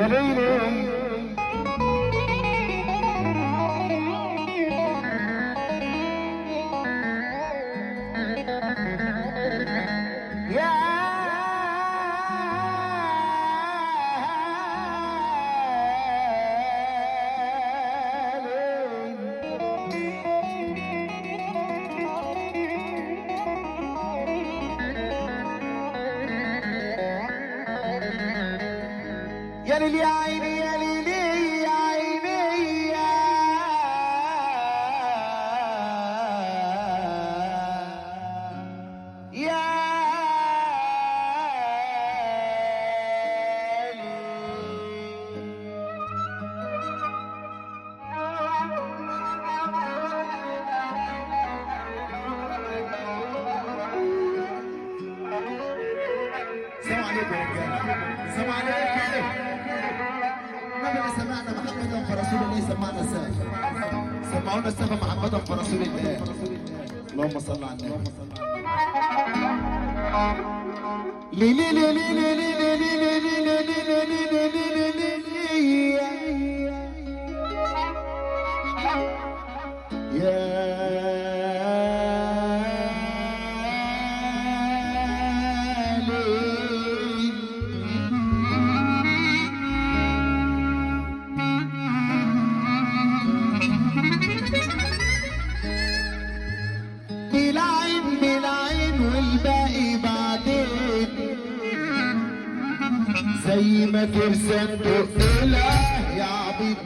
يا ليلي يا ليل يا عيني يا ليلي يا عيني يا السلام عليكم يا رجاله. السلام عليكم. النبي سمعنا محمدا فرسول الله سمعنا السقف. سمعونا السقف محمدا فرسول الله. اللهم صل على النبي. لي لي لي لي لي لي لي لي لي لي لي بالعين والباقي بعدين زي ما ترسم تقولها يا عبيد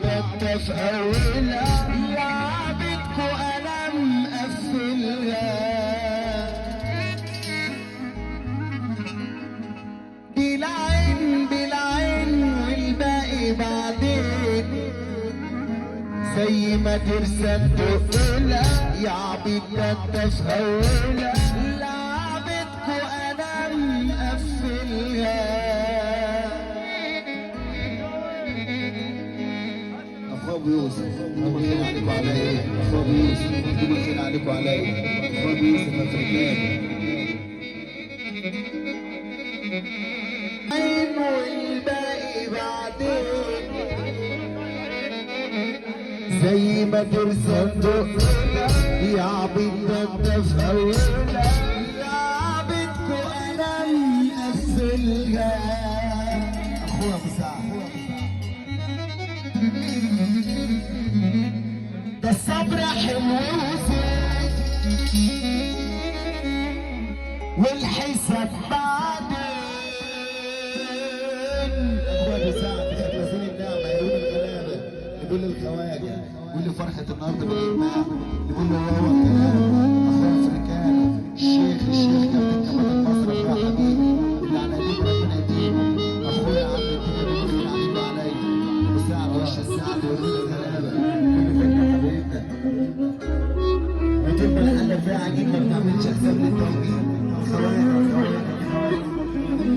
ده في اولها يا عبيدكو انا مقفلها بالعين والباقي بعدين زي ما ترسم تقولها يا عبيد ده في اولها لا عبيدكو انا مقفلها. اخو ابو يوسف ابو خير عليكم عليا. اخو ابو يوسف ابو خير عليكم عليا. اخو ابو يوسف افريقاني عين والباقي بعدين زي ما ترسم تقولها يا عبيد ده في اولها يا عبيدكو انا مقفلها. اخويا ابو سعد ده الصبر حلو وزين والحساب بعدين. اخويا ابو سعد خد وزير النعمه يقول الغلابه يقول الخواجه يقول له فرحه النهارده بالجماعه يقول له هو الكلام. اخويا افريقاني الشيخ كابتن كمال المصرف يا حبيبي اللي على ايديك ربنا يديك. اخويا عم الدنيا بخير عليك وعليا. ابو سعد وش السعد ويقول الغلابه ما تبقى الحله فيها عجيب ما بنعملش حساب للتوقيت.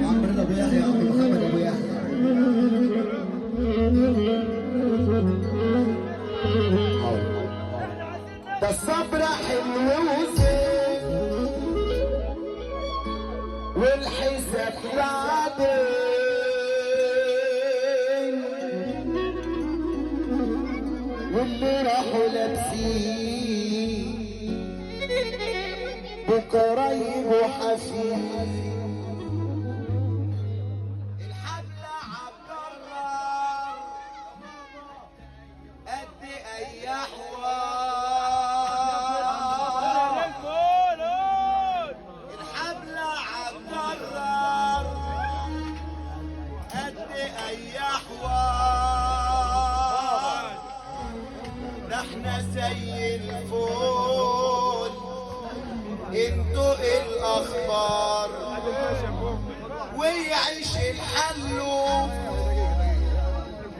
يا عم رضا ابو يحيى يا عم محمد ابو يحيى ده الصبر حلو وزين والحساب بعدين واللي راحوا لابسين بكره يبقوا حفيظ. الحبل عبد الله قد اي حوار. الحبل عبد الله قد اي حوار. احنا زي الفول انتوا الاخبار ويعيش الحلو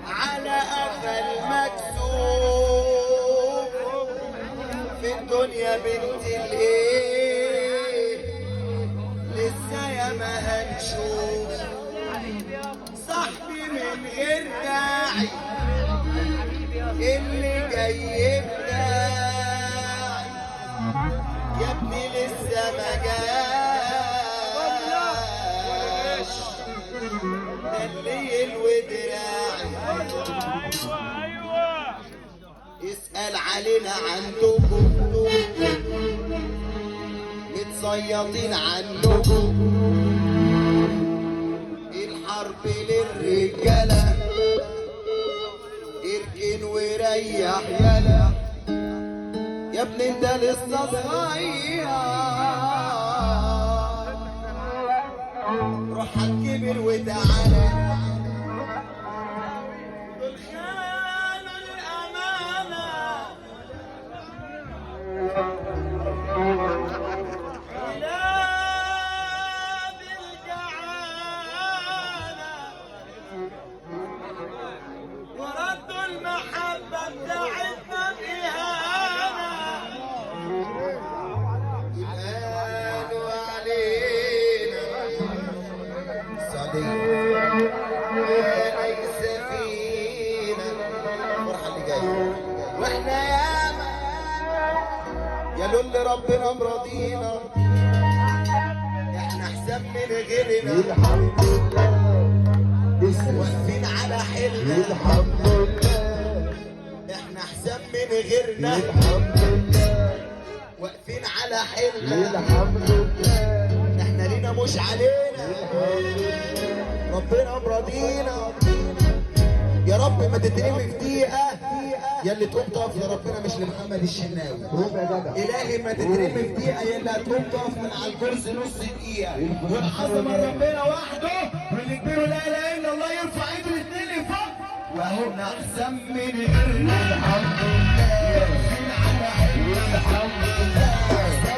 على قفا المكتوب في الدنيا بنت الايه لسه يا ما هنشوف. صاحبي من غير داعي اللي جاي بداعي يا ابني لسه ما جاش الليل ودراعي اسأل علينا عندكم متصيطين عنكم الحرب للرجالة اركن وريح يلا يا ابني انت لسه صغير روح هتكبر وتعالى دول خانوا الأمانة ولاد الجعانة وردوا المحبة بتاعتنا بإهانة قالوا علينا السعودية ليس فينا الفرحة اللي جاية واحنا ياما يا لول ربنا مرضينا احنا احسن من غيرنا الحمد لله واقفين على حلنا الحمد لله احنا احسن من غيرنا الحمد لله واقفين على حلنا الحمد لله احنا لينا مش علينا ربنا مرضينا يا رب ما تترمي في دقيقة يا اللي تقوم تقف لربنا مش لمحمد الشناوي إلهي ما تترمي في دقيقة يا اللي هتقوم تقف من على الكرسي نص دقيقة والعظمة ربنا وحده واللي كبيره لا إله إلا الله يرفع إيده الاتنين لفوق وهنا أحسن من غيرنا الحمد لله على الحمد لله